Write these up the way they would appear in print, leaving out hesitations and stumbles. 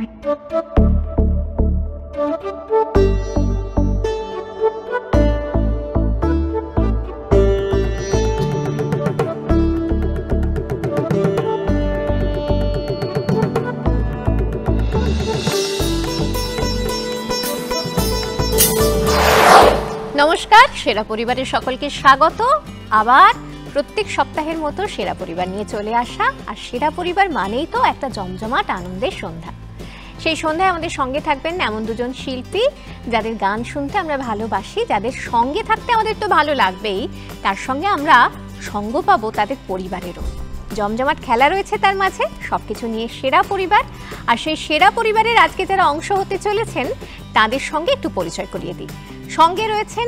নমস্কার, সেরা পরিবারের সকলকে স্বাগত। আবার প্রত্যেক সপ্তাহের মতো সেরা পরিবার নিয়ে চলে আসা। আর সেরা পরিবার মানেই তো একটা জমজমাট আনন্দের সন্ধ্যা। সেই সন্ধ্যায় আমাদের সঙ্গে থাকবেন এমন দুজন শিল্পী যাদের গান শুনতে আমরা ভালোবাসি, যাদের সঙ্গে থাকতে আমাদের তো ভালো লাগবেই, তার সঙ্গে আমরা সঙ্গ পাবো তাদের পরিবারেরও। জমজমাট খেলা রয়েছে তার মাঝে, সবকিছু নিয়ে সেরা পরিবার। আর সেই সেরা পরিবারের আজকে যারা অংশ হতে চলেছেন তাদের সঙ্গে একটু পরিচয় করিয়ে দিই। সঙ্গে রয়েছেন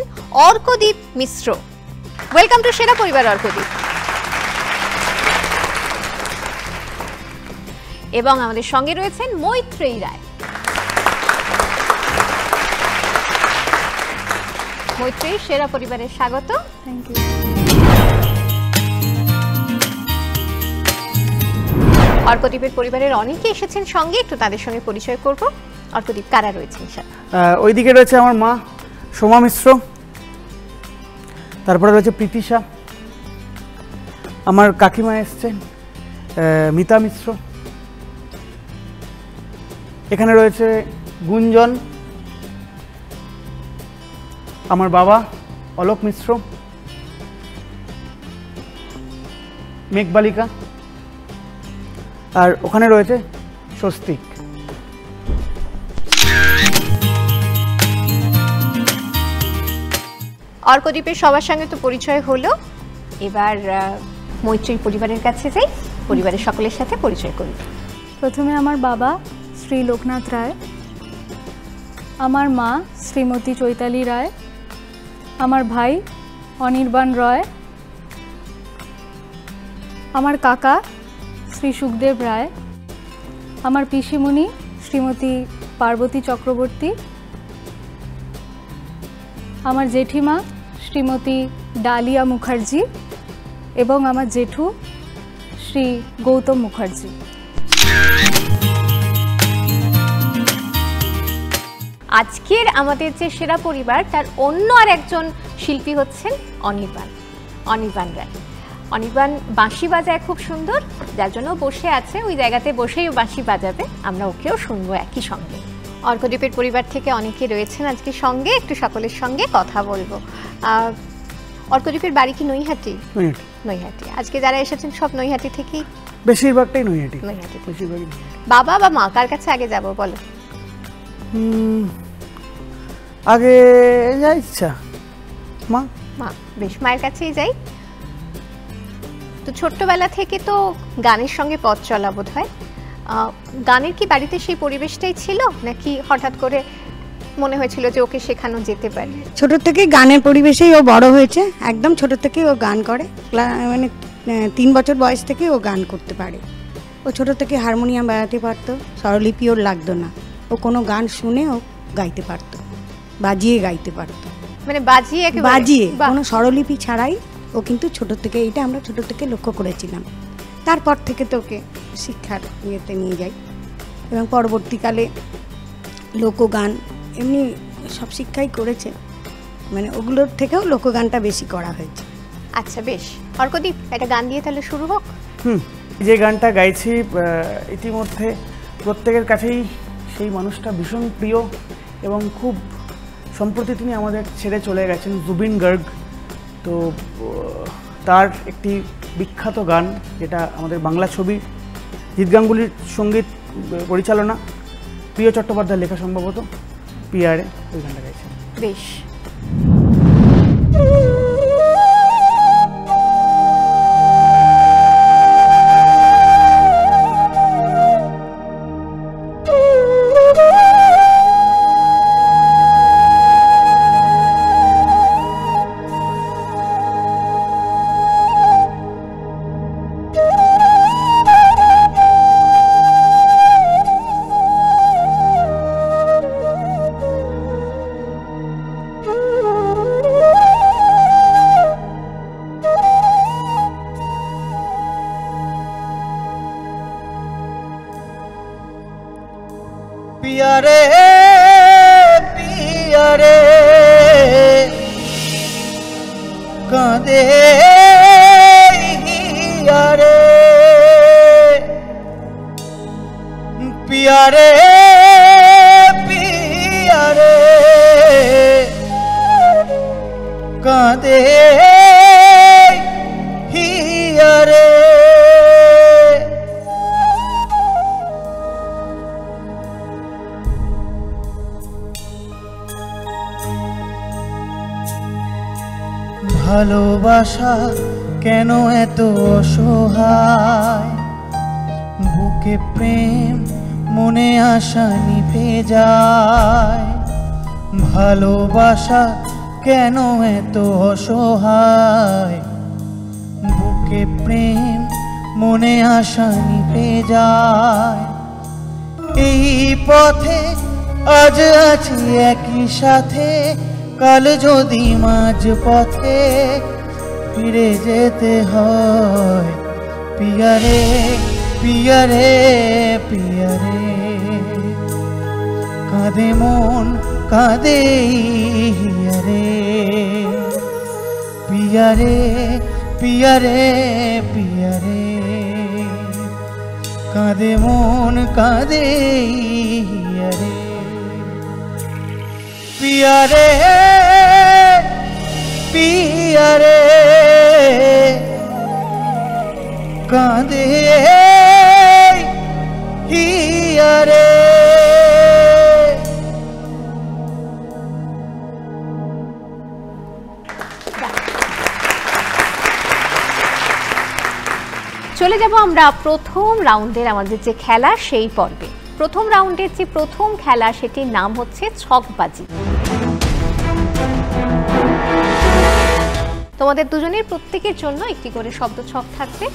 অর্কদীপ মিশ্র। ওয়েলকাম টু সেরা পরিবার অর্কদীপ। এবং আমাদের সঙ্গে রয়েছেন মৈত্রেয়ী রায়। মৈত্রেয়ী, সেরা পরিবারের স্বাগত। Thank you. অর্কদীপের পরিবারের অনেকে এসেছেন সঙ্গে, একটু তাদের সঙ্গে পরিচয় করব। অর্কদীপ, কারা রয়েছেন সাথে? ওইদিকে রয়েছে আমার মা সোমা মিশ্র, তারপরে রয়েছে প্রীতিশা, আমার কাকিমা এসছেন মিতা মিশ্র, এখানে রয়েছে গুঞ্জন, আমার বাবা অলোক মিশ্র, মেঘবালিকা, আর ওখানে রয়েছে স্বস্তিক। অর্কদীপের সবার সঙ্গে তো পরিচয় হলো, এবার মৈত্রেয়ী পরিবারের কাছে যাই, পরিবারের সকলের সাথে পরিচয় করি। প্রথমে আমার বাবা শ্রী লোকনাথ রায়, আমার মা শ্রীমতী চৈতালি রায়, আমার ভাই অনির্বাণ রয়, আমার কাকা শ্রী সুখদেব রায়, আমার পিসিমণি শ্রীমতী পার্বতী চক্রবর্তী, আমার জেঠিমা শ্রীমতী ডালিয়া মুখার্জি এবং আমার জেঠু শ্রী গৌতম মুখার্জি। আজকের আমাদের যে সেরা পরিবার তার অন্য আর একজন শিল্পী হচ্ছেন অনির্বাণ রায়। অনির্বাণ বাঁশি বাজায় খুব সুন্দর, যার জন্য বসে আছে, ওই জায়গাতে বসেই বাঁশি বাজাবে, আমরা ওকেও শুনবো একই সঙ্গে। অর্কদীপের পরিবার থেকে অনেকে রয়েছেন আজকে সঙ্গে, একটু সকলের সঙ্গে কথা বলবো। অর্কদীপের বাড়ি কি নৈহাটি? নৈহাটি। আজকে যারা এসেছেন সব নৈহাটি থেকেই? বেশিরভাগটাই নৈহাটি। বাবা বা মা, কার কাছে আগে যাব বলো? আগে যা ইচ্ছা, মা। বেশ, মায়ের কাছেই যাই। তো ছোট্টবেলা থেকে তো গানের সঙ্গে পথ চলা বোধ হয়। গানের কি বাড়িতে সেই পরিবেশটাই ছিল, নাকি হঠাৎ করে মনে হয়েছিল যে ওকে শেখানো যেতে পারে? ছোট থেকে গানের পরিবেশেই ও বড় হয়েছে, একদম ছোট থেকেই ও গান করে, মানে 3 বছর বয়স থেকে ও গান করতে পারে। ও ছোট থেকে হারমোনিয়াম বাজাতে পারতো, স্বরলিপি ওর লাগতো না, ও কোনো গান শুনে ও গাইতে পারতো, বাজিয়ে গাইতে পারতো, মানে বাজিয়ে কোনো স্বরলিপি ছাড়াই ও কিন্তু ছোট থেকে, এটা আমরা ছোট থেকে লক্ষ্য করেছিলাম। তারপর থেকে তো ওকে শিক্ষার ইয়েতে নিয়ে যাই এবং পরবর্তীকালে লোকগান এমনি সব শিক্ষাই করেছে, মানে ওগুলোর থেকেও লোকগানটা বেশি করা হয়েছে। আচ্ছা বেশ, অর্কদীপ একটা গান দিয়ে তাহলে শুরু হোক। যে গানটা গাইছি ইতিমধ্যে প্রত্যেকের কাছেই সেই মানুষটা ভীষণ প্রিয় এবং খুব সম্প্রতি তিনি আমাদের ছেড়ে চলে গেছেন, জুবিন গার্গ। তো তার একটি বিখ্যাত গান, যেটা আমাদের বাংলা ছবি, জিৎ গাঙ্গুলির সঙ্গীত পরিচালনা, প্রিয় চট্টোপাধ্যায় লেখা, সম্ভবত পিআরে, ওই গানটা গাইছে। বেশ, পিয়ারে পিয়ারে কাঁদে হিয়ারে পিয়ারে পিয়ারে কাঁদে হিয়ারে ভালোবাসা কেন এত অসহায় বুকে প্রেম মনে আশা নিভে যায় ভালোবাসা কেন এত অসহায় বুকে প্রেম মনে আশা নিভে যায় এই পথে আজ আছি একই সাথে কাল যদি মাঝ পথে ফিরে যেতে হয় পিয়ারে পিয়ারে পিয়ারে কাঁদে মন কাঁদে হিয়ারে পিয়ারে পিয়ারে পিয়ারে কাঁদে মন কাঁদে হিয়ারে পিয়ারে পিয়ারে কাঁদে হিয়ারে চলে যাব আমরা প্রথম রাউন্ডের আমাদের যে খেলা সেই পর্বে। প্রথম রাউন্ডের যে প্রথম খেলা সেটির নাম হচ্ছে ছকবাজি। তোমাদের দুজনের প্রত্যেকের জন্য একটি করে শব্দ ছক থাকবে।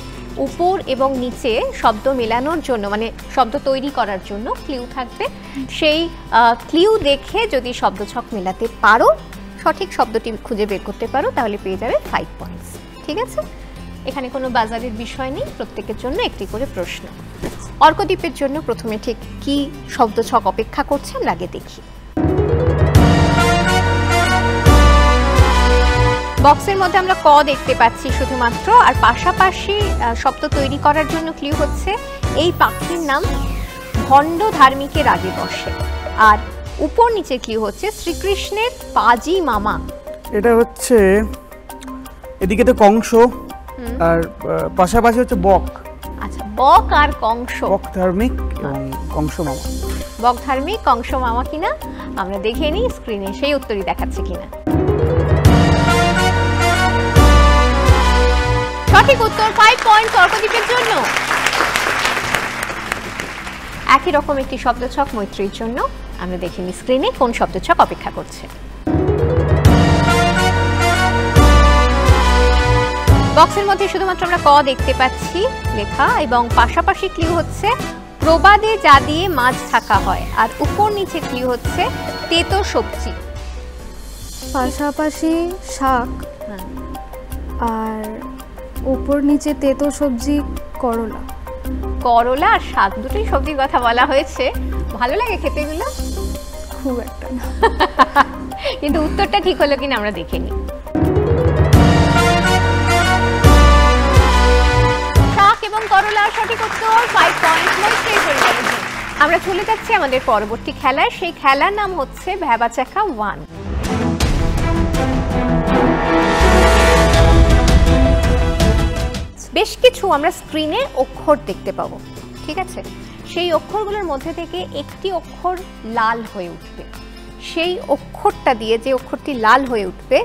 উপর এবং নিচে শব্দ মেলানোর জন্য মানে শব্দ তৈরি করার জন্য ক্লিউ থাকবে। সেই ক্লিউ দেখে যদি শব্দ ছক মেলাতে পারো, সঠিক শব্দটি খুঁজে বের করতে পারো, তাহলে পেয়ে যাবে 5 পয়েন্টস। ঠিক আছে? এখানে কোনো বাজারের বিষয় নেই, প্রত্যেকের জন্য একটি করে প্রশ্ন। অর্কদ্বীপের জন্য প্রথমে ঠিক কি শব্দ ছক অপেক্ষা করছে আমরা আগে দেখি। বক্সের মধ্যে আমরা ক দেখতে পাচ্ছি শুধুমাত্র, আর পাশাপাশি শব্দ তৈরি করার জন্য ক্লিউ হচ্ছে এই পাখির নাম ভণ্ড ধার্মিকের আগে বসে, আর উপর নিচে ক্লিউ হচ্ছে শ্রীকৃষ্ণের পাজি মামা। এটা হচ্ছে এদিকে তো কংস, আর পাশাপাশি হচ্ছে বক। আচ্ছা, বক আর কংস। বক ধার্মিক এবং কংস মামা। বক ধার্মিক কংস মামা কিনা আমরা দেখে নিই স্ক্রিনে সেই উত্তরই দেখাচ্ছে কিনা। সঠিক উত্তর, 5 পয়েন্ট অর্কদ্বীপের জন্য। একই রকম একটি শব্দছক মৈত্রীর জন্য, আমরা দেখে নিই স্ক্রিনে কোন শব্দছক অপেক্ষা করছে। বক্সের মধ্যে শুধুমাত্র আমরা ক দেখতে পাচ্ছি লেখা, এবং পাশাপাশি ক্লিউ হচ্ছে প্রবাদে যা দিয়ে মাছ থাকা হয়, আর উপর নিচে ক্লিউ হচ্ছে তেতো সবজি। পাশাপাশি শাক, আর উপর নিচে তেতো সবজি করলা। করলা আর শাক দুটোই সবজির কথা বলা হয়েছে। ভালো লাগে খেতে এগুলো? খুব একটা না। কিন্তু উত্তরটা ঠিক হলো কিনা আমরা দেখে নিই। শাক এবং করলা সঠিক উত্তর, 5 পয়েন্ট মৈত্রী পরিবারের জন্য। আমরা চলে যাচ্ছি আমাদের পরবর্তী খেলায়। সেই খেলার নাম হচ্ছে ভ্যাবাচ্যাকা 1। বেশ কিছু আমরা স্ক্রিনে অক্ষর দেখতে পাবো, ঠিক আছে? সেই অক্ষরগুলোর মধ্যে থেকে একটি অক্ষর লাল হয়ে উঠবে। সেই অক্ষরটা দিয়ে, যে অক্ষরটি লাল হয়ে উঠবে,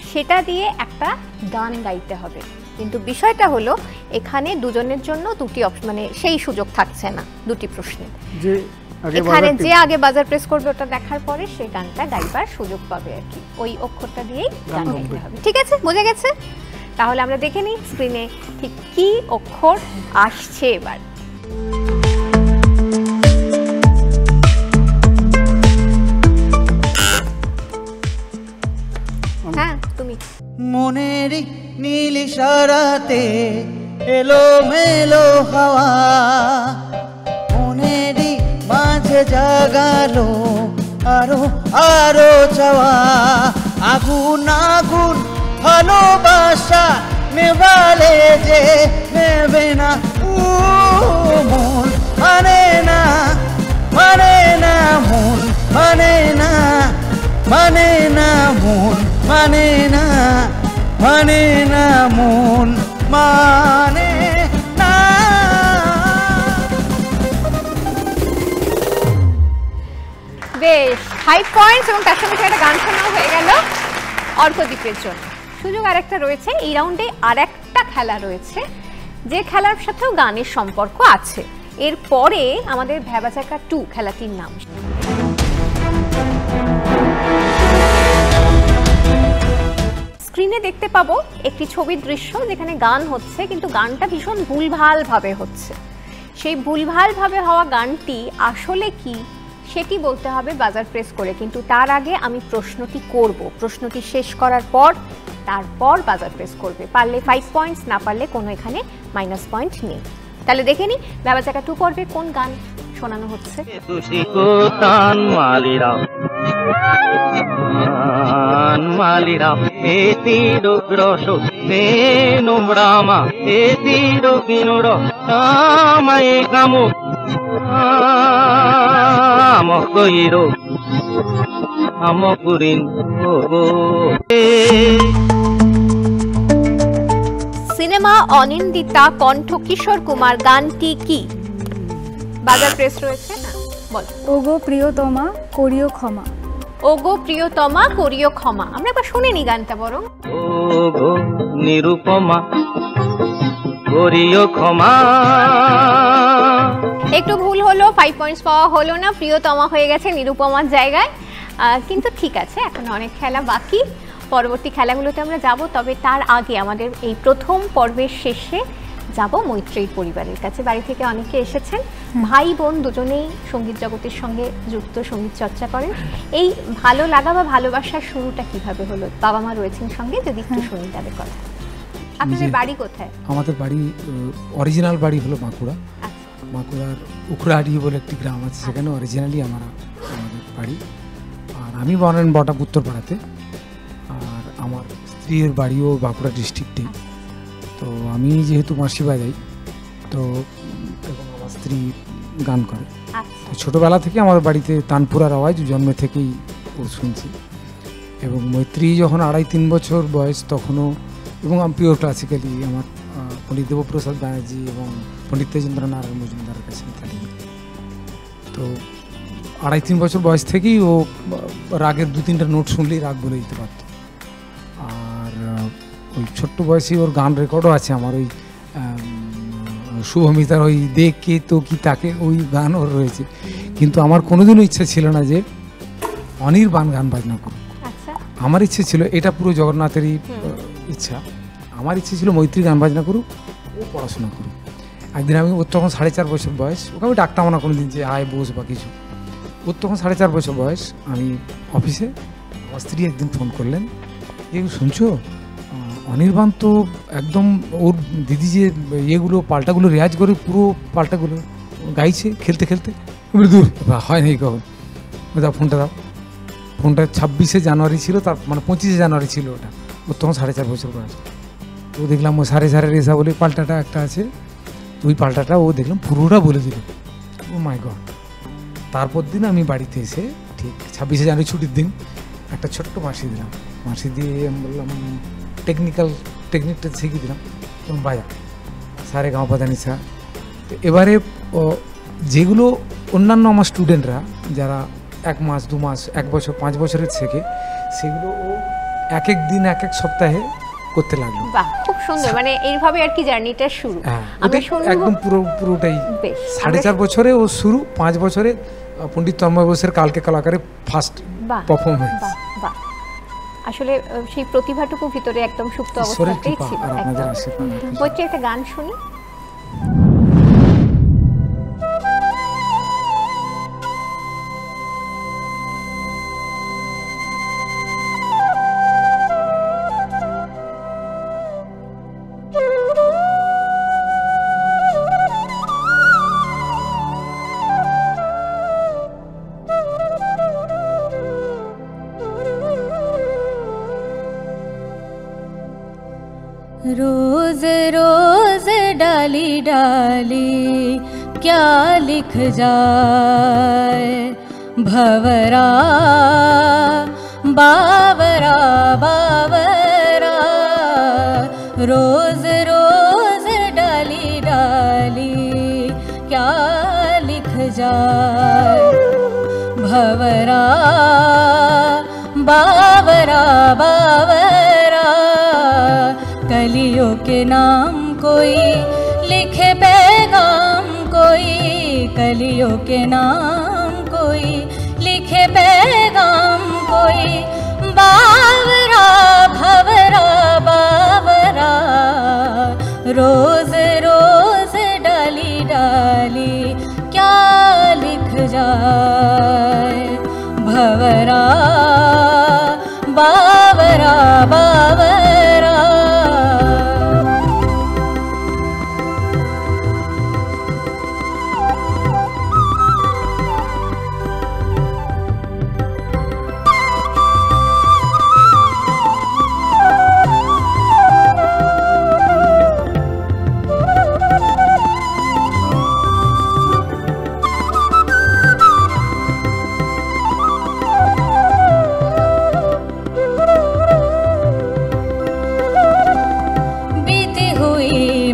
সেটা দিয়ে একটা গান গাইতে হবে। কিন্তু বিষয়টা হলো এখানে দুজনের জন্য দুটি মানে সেই সুযোগ থাকছে না দুটি প্রশ্নের। এখানে যে আগে বাজার প্রেস করবে ওটা দেখার পরে সেই গানটা গাইবার সুযোগ পাবে আর কি। ওই অক্ষরটা দিয়েই গান গাইতে হবে। ঠিক আছে, বোঝা গেছে? তাহলে আমরা দেখে নিই স্ক্রিনে ঠিক কি অক্ষর আসছে এবার। হ্যাঁ, তুমি। মনেরই নীল ইশারাতে এলো মেলো হাওয়া, মনেরই মাঝে যে জাগালো আরো আরো চাওয়া, আগুন আগুন ভালোবাসা নেভালে যে নেবে না, মন মানে না, মানে না মন, মানে না, মানে না মন, মানে না, মানে না মন, মানে না। বেশ, 5 পয়েন্টস এবং তার সঙ্গে একটা গান শোনাও হয়ে গেল অর্কদ্বীপের জন্য। সুযোগ আরেকটা রয়েছে, এই রাউন্ডে আরেকটা খেলা রয়েছে যে খেলার সাথেও গানের সম্পর্ক আছে। এরপরে আমাদের ভ্যাবাচাকা 2 খেলাটির নাম। স্ক্রিনে দেখতে পাবো একটি ছবির দৃশ্য যেখানে গান হচ্ছে, কিন্তু গানটা ভীষণ ভুলভাল ভাবে হচ্ছে। সেই ভুলভাল ভাবে হওয়া গানটি আসলে কি সেটি বলতে হবে বাজার প্রেস করে, কিন্তু তার আগে আমি প্রশ্নটি করব। প্রশ্নটি শেষ করার পর তারপর বাজার প্রেস করবে। পারলে 5 পয়েন্টস, না পারলে কোনো এখানে মাইনাস পয়েন্ট নেই। তাহলে দেখে নি ভ্যাবাচাকা 2 পর্বে কোন গান শোনানো হচ্ছে। সিনেমা অনিন্দিতা, কণ্ঠ কিশোর কুমার, গানটি কি? বাজার প্রেস রয়েছে না, বল। ওগো প্রিয়তমা করিও ক্ষমা। ওগো প্রিয়তমা করিও ক্ষমা। আমরা একবার শুনে নি গানটা বরং। ওগো নিরুপমা করিও ক্ষমা। একটু ভুল হলো, 5 পয়েন্টস পাওয়া হলো না, প্রিয়তমা হয়ে গেছে নিরুপমার জায়গায়। কিন্তু ঠিক আছে, এখন অনেক খেলা বাকি, পরবর্তী খেলাগুলোতে আমরা যাব। তবে তার আগে আমাদের এই প্রথম পর্বের শেষে যাব মৈত্রীর পরিবারের কাছে। বাড়ি থেকে অনেকে এসেছেন, ভাই বোন দুজনেই সঙ্গীত জগতের সঙ্গে যুক্ত, সঙ্গীত চর্চা করেন। এই ভালো লাগা বা ভালোবাসার শুরুটা কিভাবে হলো? বাবা মা রয়েছেন সঙ্গে, যদি একটু শুনি তাদের কথা। আপনাদের বাড়ি কোথায়? আমাদের বাড়ি অরিজিনাল বাড়ি হলো বাঁকুড়া। বাঁকুড়ার উখড়াহাটি বলে একটি গ্রাম আছে, সেখানে অরিজিনালি আমাদের বাড়ি। আর আমি বনেন বটাপ উত্তরপাড়াতে, আর আমার স্ত্রীর বাড়িও বাঁকুড়া ডিস্ট্রিক্টে। তো আমি যেহেতু মাসি বাজাই, তো এবং আমার স্ত্রী গান করে, তো ছোটোবেলা থেকে আমার বাড়িতে তানপুরার আওয়াজ জন্মে থেকেই ও শুনছি। এবং মৈত্রী যখন 2.5-3 বছর বয়স তখনও, এবং আমি পিওর ক্লাসিক্যালি আমার পণ্ডিত দেবপ্রসাদ ব্যানার্জি এবং পণ্ডিত তেজেন্দ্র নারায়ণ মজুমদারের কাছে থাকি। তো 2.5-3 বছর বয়স থেকেই ও রাগের 2-3টা নোট শুনলেই রাগ বলে দিতে পারত। আর ওই ছোট্ট বয়সে ওর গান রেকর্ডও আছে আমার, ওই শুভমিতার ওই দেখ কে তো কি তাকে, ওই গান ওর রয়েছে। কিন্তু আমার কোনোদিনও ইচ্ছা ছিল না যে অনির্বাণ গান বাজনা করুক। আমার ইচ্ছে ছিল, এটা পুরো জগন্নাথেরই ইচ্ছা, আমার ইচ্ছে ছিল মৈত্রী গান বাজনা করুক, ও পড়াশোনা করুক। একদিন আমি, ওর তখন 4.5 বছর বয়স, ওকে আমি ডাকতাম না কোনো দিন যে আয় বস বা কিছু। ওর তখন 4.5 বছর বয়স, আমি অফিসে, আমার স্ত্রী একদিন ফোন করলেন, এই শুনছো অনির্বাণ তো একদম ওর দিদি যে ইয়েগুলো পাল্টাগুলো রেয়াজ করে পুরো পাল্টাগুলো গাইছে খেলতে খেলতে। দূর হয় নাই কখন, দাও ফোনটা দাও। ফোনটা 26শে জানুয়ারি ছিল, তার মানে 25শে জানুয়ারি ছিল ওটা। ওর তখন 4.5 বছর বয়স। তো দেখলাম ও সাড়ে রেসা বলে পাল্টাটা একটা আছে, ওই পাল্টাটা ও দেখলাম পুরোটা বলে দিল। ও মাই গড। তারপর দিন আমি বাড়িতে এসে ঠিক 26শে জানুয়ারি ছুটির দিন একটা ছোট্ট মাসি দিলাম। মাসি দিয়ে আমি বললাম টেকনিকটা শিখিয়ে দিলাম, এবং বাজা সারে গাঁও পাদানি সা। তো এবারে যেগুলো অন্যান্য আমার স্টুডেন্টরা যারা 1 মাস 2 মাস 1 বছর 5 বছরের থেকে, সেগুলো ও এক এক দিন এক এক সপ্তাহে করতে লাগলো। বাহ, খুব সুন্দর। মানে এইভাবে আর কি জার্নিটা শুরু। আমি একদম পুরোটাই 4.5 বছরে ও শুরু, 5 বছরে পণ্ডিত তন্ময় বোসের কালকে কলাকারে ফার্স্ট পারফরমেন্স। আসলে সেই প্রতিভাটুকু ভিতরে একদম সুপ্ত অবস্থাতেই ছিল। মৈত্রী, একটা গান শুনি। रोज रोज डाली डाली क्या लिख जाए, भंवरा बावरा बावरा, रोज रोज डाली डाली क्या लिख जाए, भंवरा बावरा बावरा, कलियों के नाम कोई लिखे पैगाम कोई, कलियों के नाम कोई लिखे पैगाम कोई, बावरा भंवरा बावरा, रोज रोज डाली डाली क्या लिख जाए, भंवरा बावरा बावरा।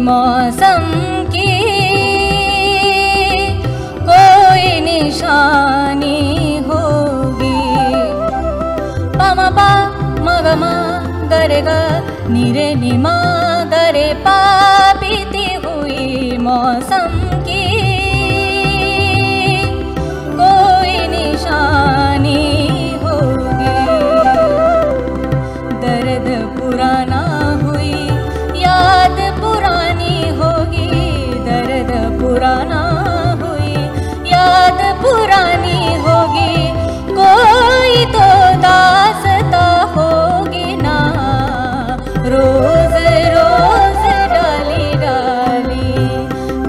मौसम की कोई निशानी होगी, पमा पा मगमा गरेगा निरे निमा गरे पा, बीती हुई मौसम की कोई निशानी होगी, दर्द पुराना हुई याद पुरानी होगी, दर्द पुराना हुई याद पुरानी होगी, कोई तो दास्तां होगी ना, रोज रोज डाली डाली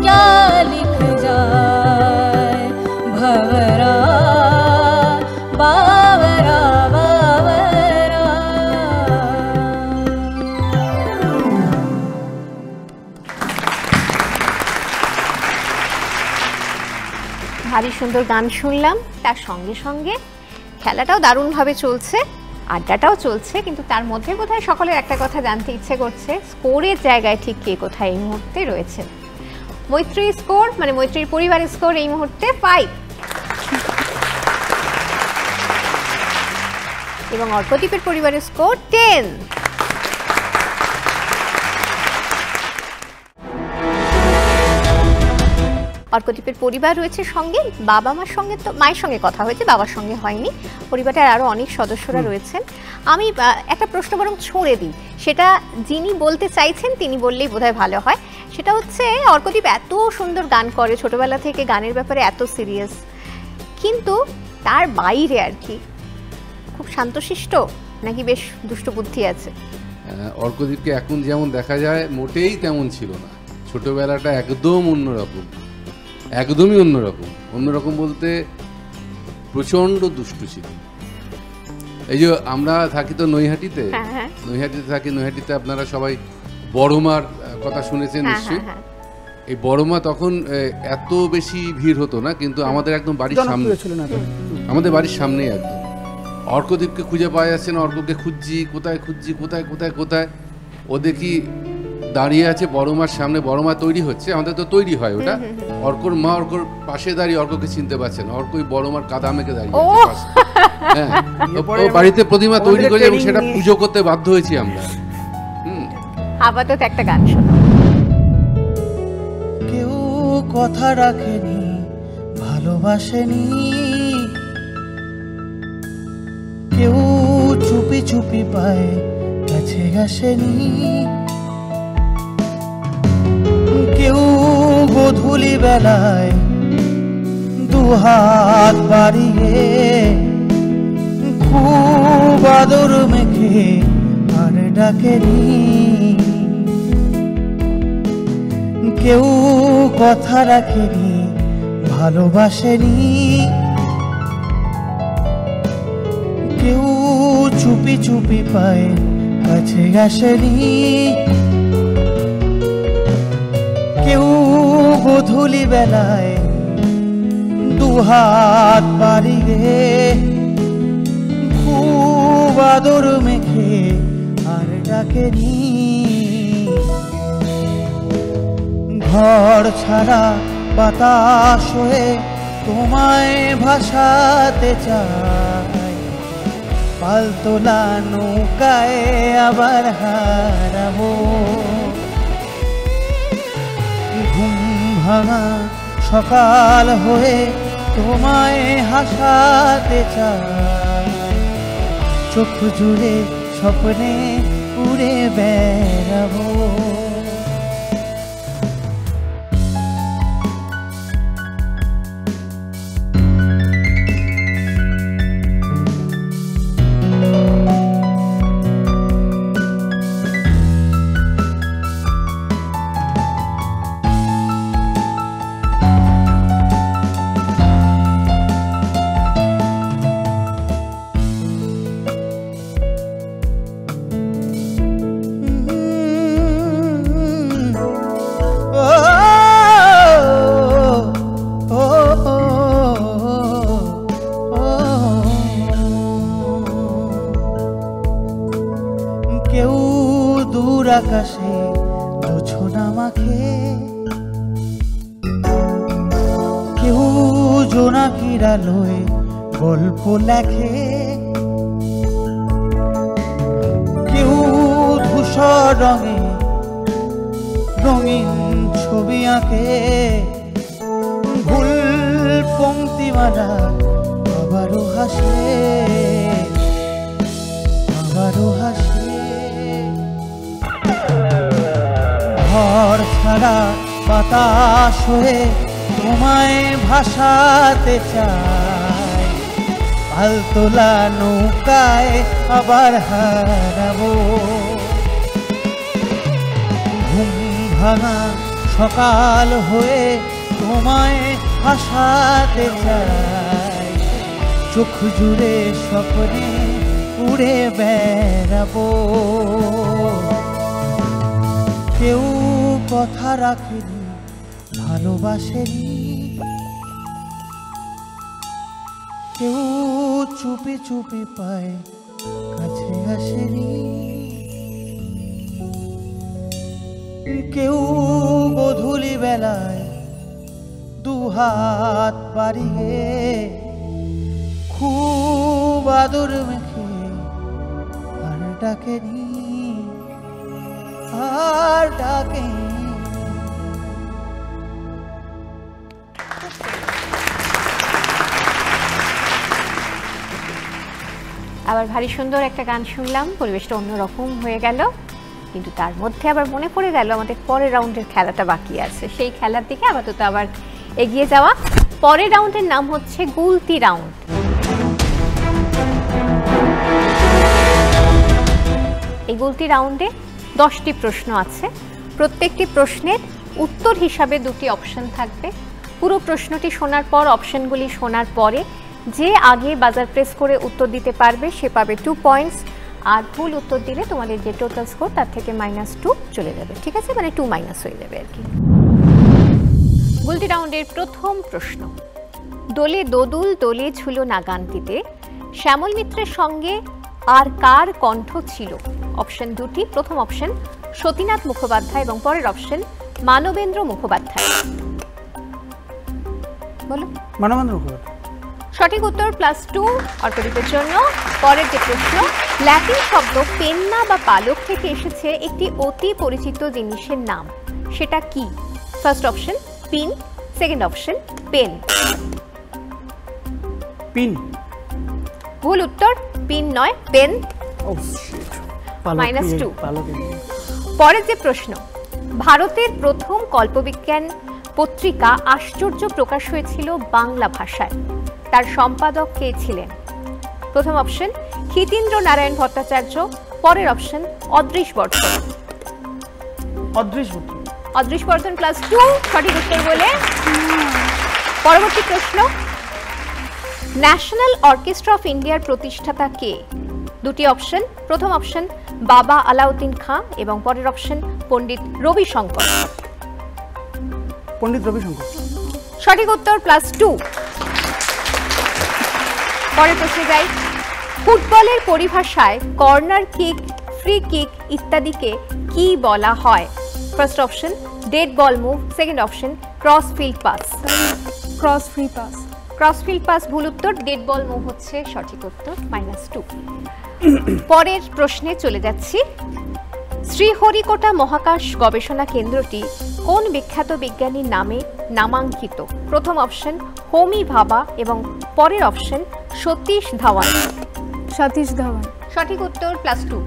क्या लिख जाए, भंवरा बावरा बावरा। ভারী সুন্দর গান শুনলাম, তার সঙ্গে সঙ্গে খেলাটাও দারুণভাবে চলছে, আড্ডাটাও চলছে, কিন্তু তার মধ্যে বোধহয় সকলের একটা কথা জানতে ইচ্ছে করছে, স্কোরের জায়গায় ঠিক কে কোথায় এই মুহূর্তে রয়েছে। মৈত্রী স্কোর মানে মৈত্রীর পরিবারের স্কোর এই মুহূর্তে 5 এবং অর্কদ্বীপের পরিবারের স্কোর 10। অর্কদ্বীপের পরিবার রয়েছে সঙ্গে, বাবা মার সঙ্গে তো মায়ের সঙ্গে কথা হয়েছে, বাবার সঙ্গে হয়নি, পরিবারের আরও অনেক সদস্যরা রয়েছেন। আমি একটা প্রশ্ন বরং ছড়ে দিই, সেটা যিনি বলতে চাইছেন তিনি বললেই বোধহয় ভালো হয়। সেটা হচ্ছে অর্কদ্বীপ এত সুন্দর গান করে, ছোটবেলা থেকে গানের ব্যাপারে এত সিরিয়াস, কিন্তু তার বাইরে আর কি খুব শান্তশিষ্ট নাকি বেশ দুষ্ট বুদ্ধি আছে? অর্কদ্বীপকে এখন যেমন দেখা যায় মোটেই তেমন ছিল না, ছোটবেলাটা একদম অন্যরকম, একদমই অন্যরকম। অন্যরকম বলতে প্রচণ্ড দুষ্টু ছিল। এই যে আমরা থাকি তো নৈহাটিতে, নৈহাটিতে থাকি, নৈহাটিতে আপনারা সবাই বড়মার কথা শুনেছেন নিশ্চয়ই। এই বড়মা তখন এত বেশি ভিড় হতো না, কিন্তু আমাদের একদম বাড়ির সামনে, আমাদের বাড়ির সামনেই একদম। অর্কদ্বীপকে খুঁজে পাওয়া যাচ্ছে না, অর্ককে খুঁজছি, কোথায় খুঁজছি, কোথায় কোথায় কোথায়, ও দেখি দাঁড়িয়ে আছে বড়মার সামনে, বড়মা তৈরি হচ্ছে, আমাদের তো তৈরি হয় ওটা, অর্কর মা অর্কর পাশে দাঁড়িয়ে অর্ককে চিনতে পারছে না, অর্ক ওই বড়মার কাদা মেখে দাঁড়িয়ে আছে। হ্যাঁ, বাড়িতে প্রতিমা তৈরি করে এবং সেটা পুজো করতে বাধ্য হয়েছি আমরা। আপাতত একটা গান শোনো। কেউ কথা রাখেনি, ভালোবাসেনি, কেউ চুপি চুপি পায় কাছে আসেনি, কেউ গোধূলি বেলায় দুহাত বাড়িয়ে খুব আদর মেখে আর ডাকেনি, কেউ কথা রাখেনি, ভালোবাসেনি, কেউ চুপি চুপি পায় কাছে আসেনি, গোধূলি বেলায় দুহাত বাড়িয়ে খুব আদর মেখে আর ডাকে নি ঘর ছাড়া বাতাস হয়ে তোমায় ভাসাতে চাই পালতোলা নৌকায় আবার হারাবো ঘুম ভাঙা সকাল হয়ে তোমায় হাসাতে চাই চোখ জুড়ে স্বপ্নে উড়ে বেড়াবো কেউ দূর আকাশে জোছনা মাখে কেউ জোনাকির আলোয় গল্প লেখে কেউ ধূসর রঙে রঙিন ছবি আঁকে ভুল পংক্তিমালা আবারও হাসে আবারও হাসে ঘর ছাড়া বাতাস হয়ে তোমায় ভাসাতে চাই পালতোলা নৌকায় আবার হারাবো ঘুম ভাঙা সকাল হয়ে তোমায় ভাসাতে চাই চোখ জুড়ে স্বপ্নে উড়ে বেড়াবো কেউ কথা রাখেনি ভালোবাসেনি কেউ চুপি চুপি পায় কাছে আসেনি কেউ গোধূলি বেলায় দুহাত বাড়িয়ে খুব আদর মেখে আর ডাকেনি আর ডাকেনি আবার ভারী সুন্দর একটা গান শুনলাম, পরিবেশটা অন্যরকম হয়ে গেল, কিন্তু তার মধ্যে আবার মনে পড়ে গেল আমাদের পরের রাউন্ডের খেলাটা বাকি আছে। সেই খেলার দিকে আপাতত আবার এগিয়ে যাওয়া। পরের রাউন্ডের নাম হচ্ছে গুলতি রাউন্ড। এই গুলতি রাউন্ডে 10টি প্রশ্ন আছে। প্রত্যেকটি প্রশ্নের উত্তর হিসাবে 2টি অপশন থাকবে। পুরো প্রশ্নটি শোনার পর, অপশনগুলি শোনার পরে যে আগে বাজার প্রেস করে উত্তর দিতে পারবে সে পাবে 2 পয়েন্টস, আর ভুল উত্তর দিলে তোমাদের যে টোটাল স্কোর তার থেকে -2 চলে যাবে। ঠিক আছে, মানে 2 মাইনাস হয়ে যাবে আর কি। গুলতি রাউন্ডের প্রথম প্রশ্ন, দোলে দোদুল দোলে ঝুলো না গানটিতে শ্যামল মিত্রের সঙ্গে আর কার কণ্ঠ ছিল? অপশন 2টি। প্রথম অপশন সতীনাথ মুখোপাধ্যায় এবং পরের অপশন মানবেন্দ্র মুখোপাধ্যায়। বলো। মানবেন্দ্র মুখোপাধ্যায়। সঠিক উত্তর, +2 অর্কদীপের জন্য। পরের যে প্রশ্ন, ল্যাটিন শব্দ পেন্না বা পালক থেকে এসেছে একটি অতি পরিচিত জিনিসের নাম, সেটা কি? First option pin, second option pen. Pin. ভুল উত্তর, পিন নয়, পেন। -2। পরের যে প্রশ্ন, ভারতের প্রথম কল্পবিজ্ঞান পত্রিকা আশ্চর্য প্রকাশ হয়েছিল বাংলা ভাষায়, তার সম্পাদক কে ছিলেন? প্রথম অপশন ক্ষিতীন্দ্র নারায়ণ ভট্টাচার্য, পরের অপশন অদৃশ বর্ধন। অদৃশ বর্ধন +2 সঠিক উত্তর বলে। পরবর্তী প্রশ্ন, ন্যাশনাল অর্কেস্ট্রা অফ ইন্ডিয়ার প্রতিষ্ঠাতা কে? 2টি অপশন। প্রথম অপশন বাবা আলাউদ্দিন খাঁ এবং পরের অপশন পণ্ডিত রবিশঙ্কর। পণ্ডিত রবিশঙ্কর। সঠিক উত্তর +2। পরের প্রশ্নে যাই। ফুটবলের পরিভাষায় কর্নার কিক, ফ্রি কিক ইত্যাদিকে কি বলা হয়? ফার্স্ট অপশন ডেড বল move, second option cross field pass. Cross free pass. Cross field pass ভুল উত্তর, ডেড বল মুভ হচ্ছে সঠিক উত্তর, -2। পরের প্রশ্নে চলে যাচ্ছি। শ্রীহরিকোটা মহাকাশ গবেষণা কেন্দ্রটি কোন বিখ্যাত বিজ্ঞানীর নামে নামাঙ্কিত? প্রথম অপশন হোমি ভাবা এবং পরের অপশন সতীশ ধাওয়ান। সতীশ ধাওয়ান। সঠিক উত্তর +2।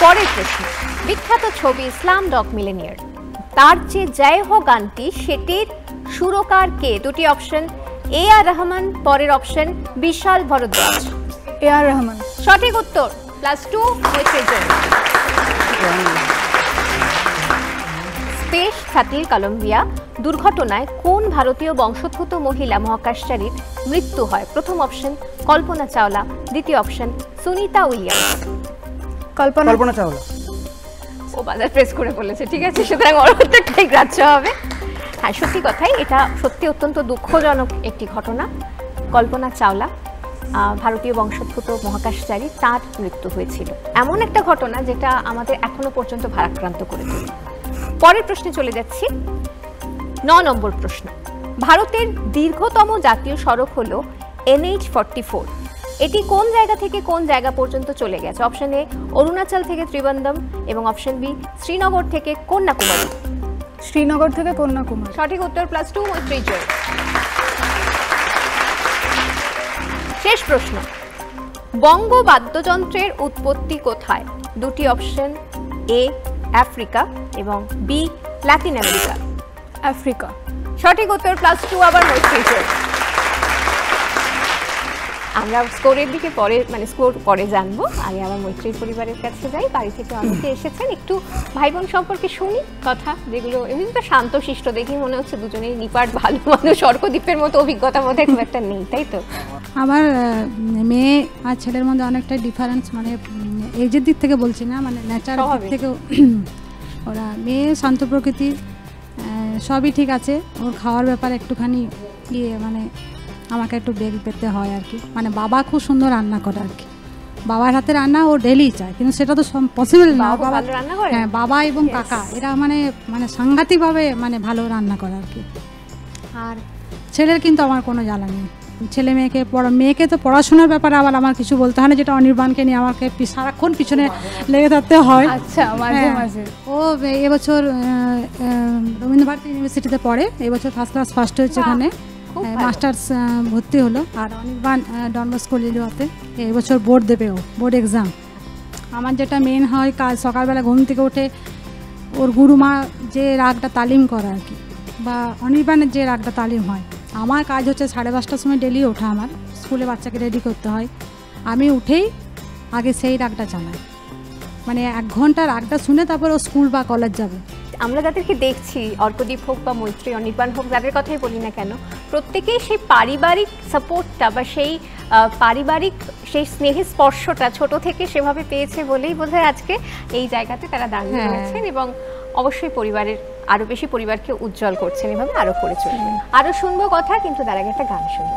পরের প্রশ্ন। বিখ্যাত ছবি স্লাম ডগ মিলিয়নিয়ার, তার যে জয় হো গানটি সেটির সুরকার কে? দুটি অপশন AR রহমান, পরের অপশন বিশাল ভরদ্বাজ। AR রহমান। সঠিক উত্তর +2 মৈত্রীর জন্য। স্পেস শাটল কলম্বিয়া দুর্ঘটনায় কোন ভারতীয় বংশোদ্ভূত মহিলা মহাকাশচারীর মৃত্যু হয়? প্রথম অপশন কল্পনা চাওলা, দ্বিতীয় অপশন সুনিতা উইলিয়ামস। কল্পনা চাওলা। ও বাজার প্রেস করে বলেছে, ঠিক আছে, সুতরাং ওর উত্তরটাই গ্রাহ্য হবে। হ্যাঁ, সত্যি কথাই, এটা সত্যি অত্যন্ত দুঃখজনক একটি ঘটনা। কল্পনা চাওলা ভারতীয় বংশোদ্ভূত মহাকাশচারী, তার মৃত্যু হয়েছিল। এমন একটা ঘটনা যেটা আমাদের এখনো পর্যন্ত ভারাক্রান্ত করে তোলে। পরের প্রশ্নে চলে যাচ্ছি। 9 নম্বর প্রশ্ন। ভারতের দীর্ঘতম জাতীয় সড়ক হলো NH-44। এটি কোন জায়গা থেকে কোন জায়গা পর্যন্ত চলে গেছে? অপশন এ অরুণাচল থেকে ত্রিবন্দম এবং অপশন বি শ্রীনগর থেকে কন্যাকুমারী। শ্রীনগর থেকে কন্যাকুমারী। সঠিক উত্তর +2 মৈত্রীর জন্য। শেষ প্রশ্ন। বঙ্গ বাদ্যযন্ত্রের উৎপত্তি কোথায়? দুটি অপশন এ আফ্রিকা এবং বি লাতিন আমেরিকা। আফ্রিকা। সঠিক উত্তর +2 আবার মৈত্রীর জন্য। আমরা স্কোরের দিকে পরে স্কোর পরে জানবো, আগে আবার মৈত্রীর পরিবারের কাছে যাই। বাড়ি থেকে অনেকে এসেছেন, একটু ভাই বোন সম্পর্কে শুনি কথা, যেগুলো এমনি তো শান্তশিষ্ট, দেখি মনে হচ্ছে দুজনেই নিপাট ভালো মানুষ, অর্কদ্বীপের মতো অভিজ্ঞতা বোধহয় খুব একটা নেই, তাই তো? আমার মেয়ে আর ছেলের মধ্যে অনেকটা ডিফারেন্স, এজের দিক থেকে বলছি না, ন্যাচার দিক থেকে। ওরা মেয়ে শান্ত প্রকৃতির, সবই ঠিক আছে, ওর খাওয়ার ব্যাপারে একটুখানি আমাকে একটু বেগ পেতে হয় আর কি। বাবা খুব সুন্দর রান্না করে আর কি, বাবার হাতে রান্না ও ডেলি চায়, কিন্তু সেটা তো পসিবল না। হ্যাঁ, বাবা এবং কাকা এরা সাংঘাতিকভাবে ভালো রান্না করে আর কি। আর ছেলের কিন্তু আমার কোনো জ্বালা নেই। ছেলে মেয়েকে তো পড়াশোনার ব্যাপারে আবার আমার কিছু বলতে হয় না, যেটা অনির্বাণকে নিয়ে আমাকে সারাক্ষণ পিছনে লেগে থাকতে হয়। আচ্ছা, মাঝে মাঝে। ও এবছর রবীন্দ্রভারতী ইউনিভার্সিটিতে পড়ে, এবছর ফার্স্ট ক্লাস ফার্স্ট হয়েছে, ওখানে মাস্টার্স ভর্তি হলো। আর অনির্বাণ ডন বস্কো লিলুয়াতে এবছর বোর্ড দেবে, ও বোর্ড এক্সাম। আমার যেটা মেন হয় কাজ, সকালবেলা ঘুম থেকে উঠে ওর গুরুমা যে রাগটা তালিম করে আর কি, বা অনির্বাণের যে রাগটা তালিম হয়, আমার কাজ হচ্ছে 5:30টার সময় ডেলি ওঠা, আমার স্কুলে বাচ্চাকে রেডি করতে হয়। আমি উঠেই আগে সেই রাগটা চালাই, 1 ঘন্টা রাগটা শুনে তারপর ও স্কুল বা কলেজ যাবে। আমরা যাদেরকে দেখছি, অর্কদ্বীপ হোক বা মৈত্রী, অনির্বাণ হোক, যাদের কথাই বলি না কেন, প্রত্যেকেই সেই পারিবারিক সাপোর্টটা বা সেই পারিবারিক সেই স্নেহের স্পর্শটা ছোট থেকে সেভাবে পেয়েছে বলেই বোধহয় আজকে এই জায়গাতে তারা দাঁড়িয়ে রয়েছেন, এবং অবশ্যই পরিবারের আরো বেশি পরিবারকে উজ্জ্বল করছেন, এভাবে আরো করে চলবেন। আরো শুনবো কথা, কিন্তু তার আগে একটা গান শুনবো।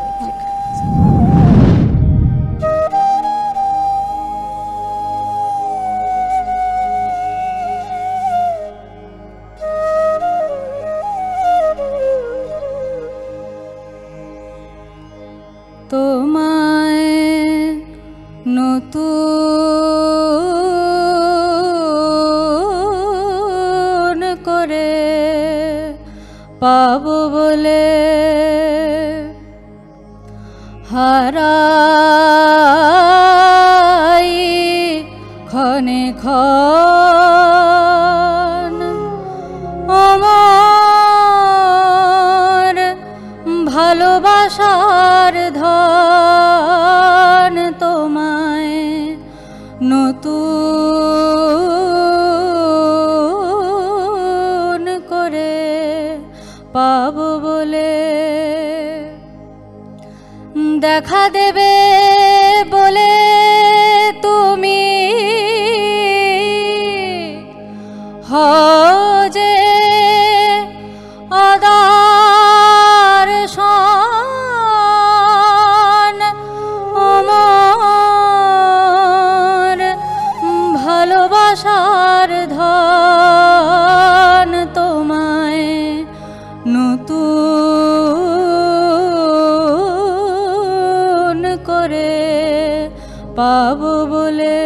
তোমায় নতুন করে পাবো বলে হারাই ক্ষণে ক্ষণ আমার ভালোবাসার ধন, তোমায় নতুন করে পাবো বলে দেখা দেবে বলে তুমি হও যে পাবো বলে।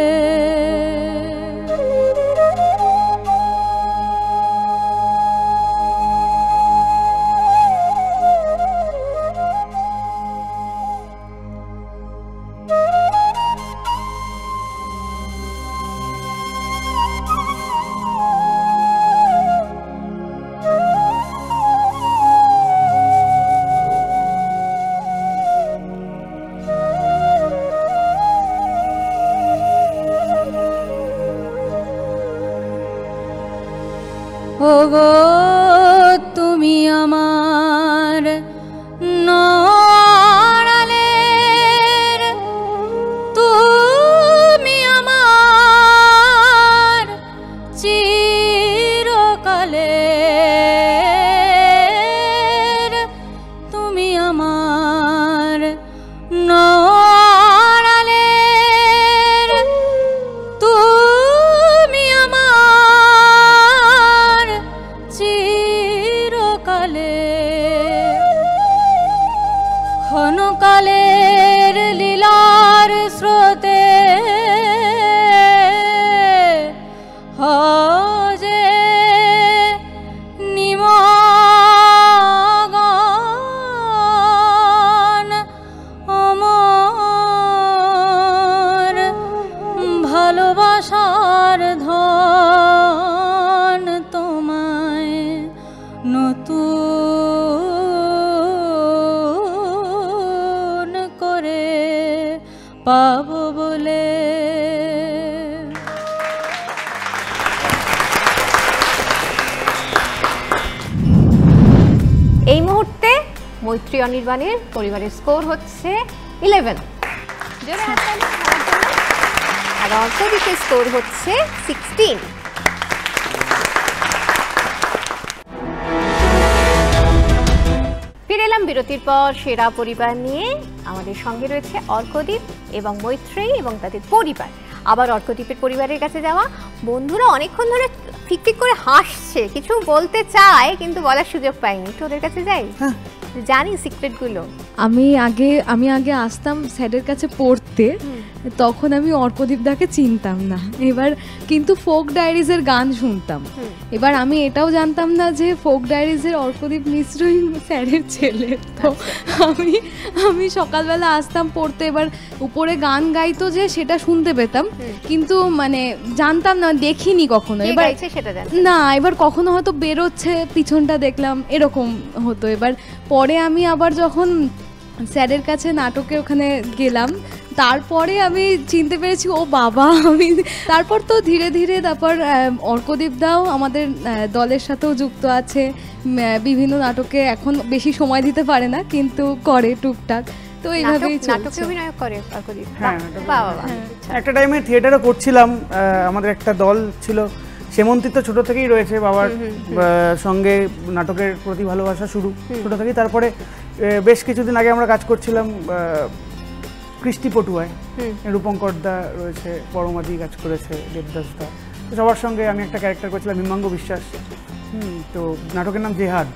ওগো তুমি আমার নড়ালের, তুমি আমার চিরকালের, তুমি আমার নড়ালের, তুমি আমার চিরকালে। ক্ষণকালের লীলার স্রোতে হজে নিমগ্ন অমর ভালোবাসার ধন তোমায় নতুন করে পাবো বলে। এই মুহূর্তে মৈত্রী অনির্বাণের পরিবারের স্কোর হচ্ছে 11, জোরে হাততালি আমার জন্য। আর অর্কদীপের স্কোর হচ্ছে 16। ফিরে এলাম বিরতির পর সেরা পরিবার নিয়ে। আমাদের সঙ্গে রয়েছে অর্কদীপ এবং মৈত্রী এবং তাদের পরিবার। আবার অর্কদীপের পরিবারের কাছে যাওয়া। বন্ধুরা অনেকক্ষণ ধরে ফিকফিক করে হাসছে, কিছু বলতে চায় কিন্তু বলার সুযোগ পাইনি, একটু ওদের কাছে যাই, জানি সিক্রেটগুলো। আমি আগে আসতাম স্যারের কাছে পড়তে, তখন আমি অর্কদীপদাকে চিনতাম না। এবার কিন্তু ফোক ডায়েরিজের গান শুনতাম। এবার আমি এটাও জানতাম না যে ফোক ডায়েরিজের অর্কদীপ মিশ্রই স্যারের ছেলে। তো আমি সকালবেলা আসতাম পড়তে, এবার উপরে গান গাইতো যে সেটা শুনতে পেতাম, কিন্তু মানে জানতাম না, দেখিনি কখনো। এবার না, এবার কখনো হয়তো বেরোচ্ছে পিছনটা দেখলাম, এরকম হতো। এবার পরে আমি আবার যখন স্যারের কাছে নাটকে ওখানে গেলাম, তারপরে আমি চিনতে পেরেছি ও বাবা। আমি তারপর তো ধীরে ধীরে তারপর অর্কদীপদাও আমাদের দলের সাথেও যুক্ত আছে, বিভিন্ন নাটকে এখন বেশি সময় দিতে পারে না কিন্তু করে টুকটাক। তো এইভাবেই নাটকে অভিনয় করে অর্কদীপ। একটা টাইমে থিয়েটারও করছিলাম, আমাদের একটা দল ছিল, সেমন্তিত ছোট থেকেই রয়েছে, বাবার সঙ্গে নাটকের প্রতি ভালোবাসা শুরু ছোট থেকেই। তারপরে বেশ কিছুদিন আগে আমরা কাজ করছিলাম কৃষ্টি পটুয়ায়, রূপঙ্করদা রয়েছে, পরমাদি কাজ করেছে, দেবদাসদা, তো সবার সঙ্গে আমি একটা ক্যারেক্টার করেছিলাম হিমাঙ্গ বিশ্বাস। তো নাটকের নাম জেহাদ।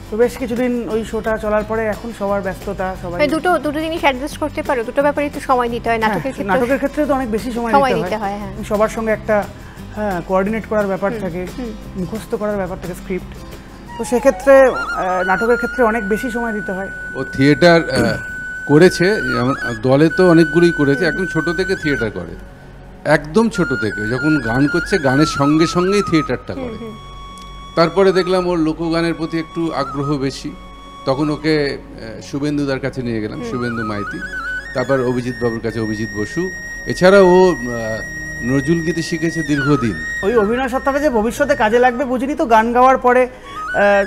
তো বেশ কিছুদিন ওই শোটা চলার পরে এখন সবার ব্যস্ততা, সবাই দুটো জিনিস অ্যাডজাস্ট করতে পারো, দুটো ব্যাপারে একটু সময় দিতে হয়। নাটকের ক্ষেত্রে তো অনেক বেশি সময় দিতে হয়, সবার সঙ্গে একটা কোঅর্ডিনেট করার ব্যাপার থাকে, মুখস্থ করার ব্যাপার থাকে স্ক্রিপ্ট। তো সেক্ষেত্রে নাটকের ক্ষেত্রে অনেক বেশি সময় দিতে হয়। ও থিয়েটার করেছে, যেমন দলে তো অনেকগুলোই করেছে, একদম ছোট থেকে থিয়েটার করে, একদম ছোট থেকে যখন গান করছে গানের সঙ্গে সঙ্গেই থিয়েটারটা করে। তারপরে দেখলাম ওর লোকগানের প্রতি একটু আগ্রহ বেশি, তখন ওকে শুভেন্দুদার কাছে নিয়ে গেলাম, শুভেন্দু মাইতি, তারপর অভিজিৎ বাবুর কাছে অভিজিৎ বসু। এছাড়া ও নজরুল গীতি শিখেছে দীর্ঘদিন। ওই অভিনয় সত্তাটা যে ভবিষ্যতে কাজে লাগবে বুঝিনি তো। গান গাওয়ার পরে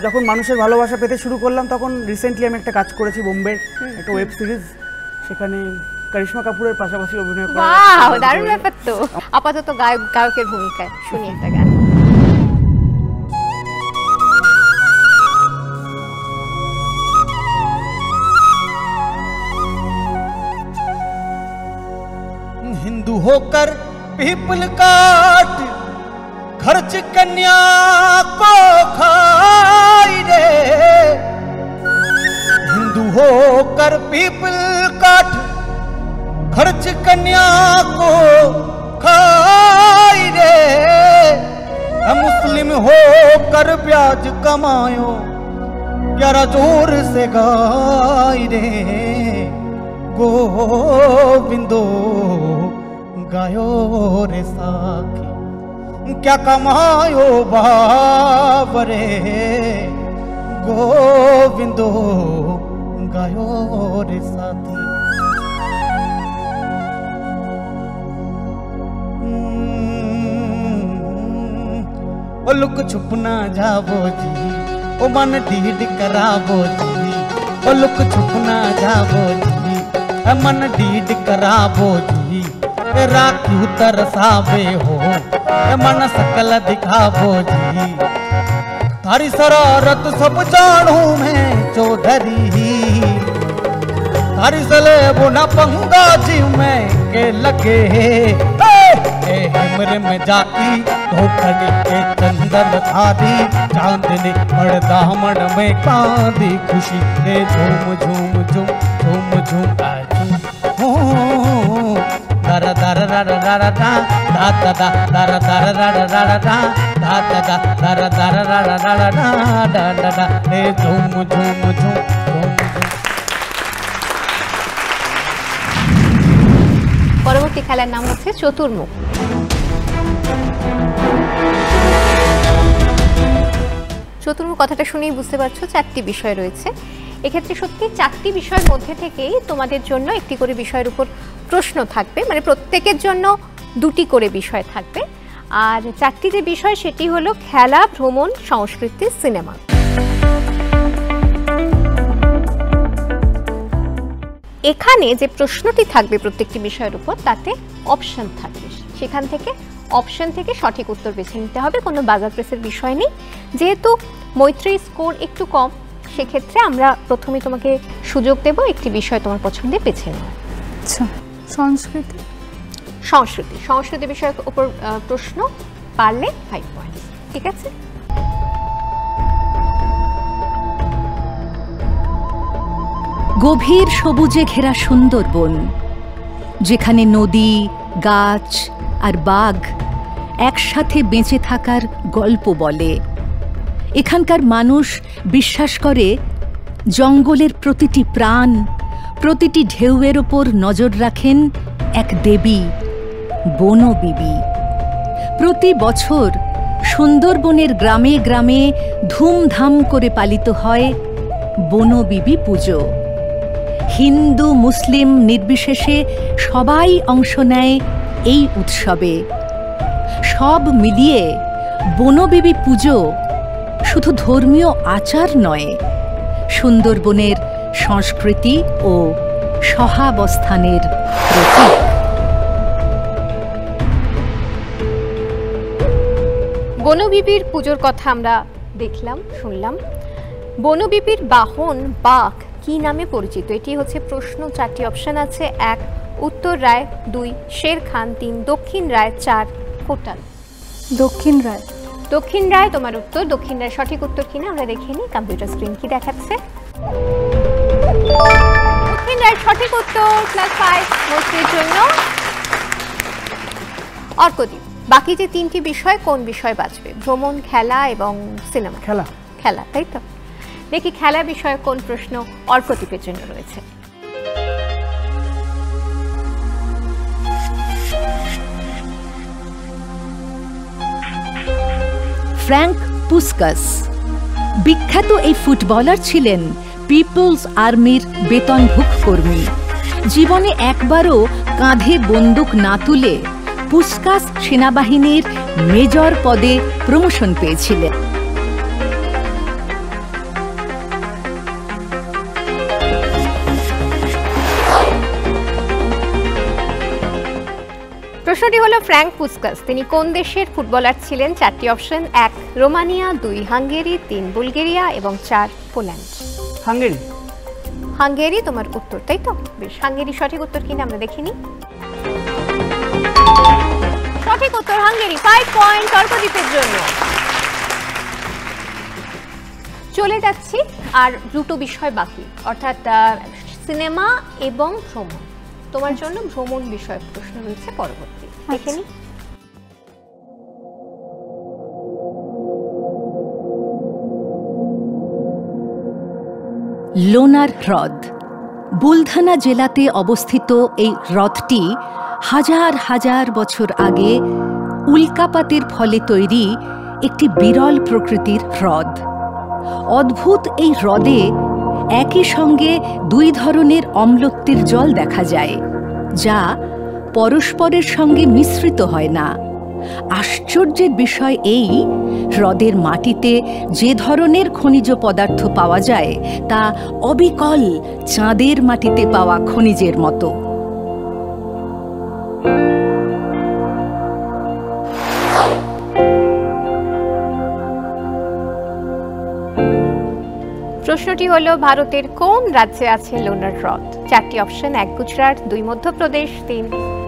যখন মানুষের ভালোবাসা পেতে শুরু করলাম, তখন রিসেন্টলি আমি একটা কাজ করেছি বোম্বের একটা ওয়েব সিরিজ, সেখানে করিশ্মা কাপুরের পাশাপাশি অভিনয় করা। ওয়াও, দারুণ ব্যাপার তো। আপাতত গায়কের ভূমিকায় শুনি একটা গান। हिंदू होकर पीपल काट खर्च कन्या को खाई रे, हिंदू होकर पीपल काट खर्च कन्या को खाई रे, मुस्लिम हो कर ब्याज कमायो, यारा जोर से गाई रे, गोविंदो गायो रे साखी, क्या कमायो बाबरे, गोविंदो गायो रे साथी। ओ लुक छुप ना जावो जी, ओ मन डीड करावो जी, ओ लुक छुप ना जावो जी, मन डीड करावो जी, राखी तरसावे हो, मन सकल दिखावो जी, थारी शरारत सब जानू मैं चौधरी, थारी सले बुना पंगा जी मैं के लगे, हिमर में जाती धोखड़ी के चंदन धारी, चांदनी दामन में कांदी, खुशी से झूम झूम झूम झूम झूम दर दर दर दर दा दा दा दर दर दर दर दा दा दा दर दर दर दर दा दा दा हे झूम झूम झूम झूम। পরবর্তী খেলার নাম হচ্ছে চতুর্মুখ। চতুর্মুখ কথাটা শুনেই বুঝতে পারছো চারটি বিষয় রয়েছে। এক্ষেত্রে সত্যি চারটি বিষয়ের মধ্যে থেকেই তোমাদের জন্য একটি করে বিষয়ের উপর প্রশ্ন থাকবে, মানে প্রত্যেকের জন্য দুটি করে বিষয় থাকবে। আর চারটি যে বিষয় সেটি হলো খেলা, ভ্রমণ, সংস্কৃতি, সিনেমা। এখানে যে প্রশ্নটি থাকবে প্রত্যেকটি বিষয়ের উপর তাতে অপশন থাকবে, সেখান থেকে অপশন থেকে সঠিক উত্তর বেছে নিতে হবে, কোনো বাজার প্রেসের বিষয় নেই। যেহেতু মৈত্রীর স্কোর একটু কম সেক্ষেত্রে আমরা প্রথমে তোমাকে সুযোগ দেব একটি বিষয় তোমার পছন্দের বেছে নেওয়ার। আচ্ছা, সংস্কৃতি। সংস্কৃতি, সংস্কৃতি বিষয়ের উপর প্রশ্ন পারলে 5 পয়েন্ট। ঠিক আছে, গভীর সবুজে ঘেরা সুন্দরবন, যেখানে নদী, গাছ আর বাঘ একসাথে বেঁচে থাকার গল্প বলে। এখানকার মানুষ বিশ্বাস করে জঙ্গলের প্রতিটি প্রাণ, প্রতিটি ঢেউয়ের ওপর নজর রাখেন এক দেবী, বনবিবি। প্রতি বছর সুন্দরবনের গ্রামে গ্রামে ধুমধাম করে পালিত হয় বনবিবি পুজো। হিন্দু মুসলিম নির্বিশেষে সবাই অংশ নেয় এই উৎসবে। সব মিলিয়ে বনবিবি পুজো শুধু ধর্মীয় আচার নয়, সুন্দরবনের সংস্কৃতি ও সহাবস্থানের প্রতীক। বনবিবির পুজোর কথা আমরা দেখলাম, শুনলাম। বনবিবির বাহন বাঘ কি নামে পরিচিত? এটি হচ্ছে প্রশ্ন। 4টি অপশন আছে। 1 উত্তর রায়, 2 শের খান, 3 দক্ষিণ রায়, 4 কোটাল। দক্ষিণ রায়। দক্ষিণ রায় তোমার উত্তর। দক্ষিণ রায় সঠিক উত্তর কিনা আমরা দেখে নিই। কম্পিউটার স্ক্রিন কি দেখাচ্ছে? দক্ষিণ রায় সঠিক উত্তর, +5 মৈত্রীর জন্য। অর্কদীপ, বাকি যে 3টি বিষয় কোন বিষয় বাঁচবে? ভ্রমণ, খেলা এবং সিনেমা। খেলা। খেলা, তাই তো? দেখি খেলা বিষয়ে কোন প্রশ্ন অর্কদীপের জন্য রয়েছে। ফ্র্যাঙ্ক পুস্কাস বিখ্যাত এই ফুটবলার ছিলেন পিপলস আর্মির বেতনভুক কর্মী। জীবনে একবারও কাঁধে বন্দুক না তুলে পুস্কাস সেনাবাহিনীর মেজর পদে প্রমোশন পেয়েছিলেন। প্রশ্নটি হলো ফ্র্যাঙ্ক পুস্কাস তিনি কোন দেশের ফুটবলার ছিলেন? 4টি অপশন। 1 রোমানিয়া, 2 হাঙ্গেরি, 3 বুলগেরিয়া এবং 4 পোল্যান্ড। হাঙ্গেরি। হাঙ্গেরি তোমার উত্তর, তাই তো? বেশ, হাঙ্গেরি সঠিক উত্তর কিনা আমরা দেখিনি। সঠিক উত্তর হাঙ্গেরি। 5 পয়েন্ট অর্কদীপের জন্য। চলে যাচ্ছি, আর দুটো বিষয় বাকি, অর্থাৎ সিনেমা এবং ভ্রমণ। তোমার জন্য ভ্রমণ বিষয়ক প্রশ্ন রয়েছে পরবর্তী, দেখে নিই। লোনার হ্রদ বুলধানা জেলাতে অবস্থিত। এই হ্রদটি হাজার হাজার বছর আগে উল্কাপাতের ফলে তৈরি একটি বিরল প্রকৃতির হ্রদ। অদ্ভুত এই হ্রদে একই সঙ্গে দুই ধরনের অম্লত্বের জল দেখা যায়, যা পরস্পরের সঙ্গে মিশ্রিত হয় না। আশ্চর্যের বিষয় এই, হ্রদের মাটিতে যে ধরনের খনিজ পদার্থ পাওয়া যায় তা অবিকল চাঁদের মাটিতে পাওয়া খনিজের মতো। প্রশ্নটি হলো, ভারতের কোন রাজ্যে আছে লোনার হ্রদ? 4টি অপশন: 1 গুজরাট, 2 মধ্যপ্রদেশ, 3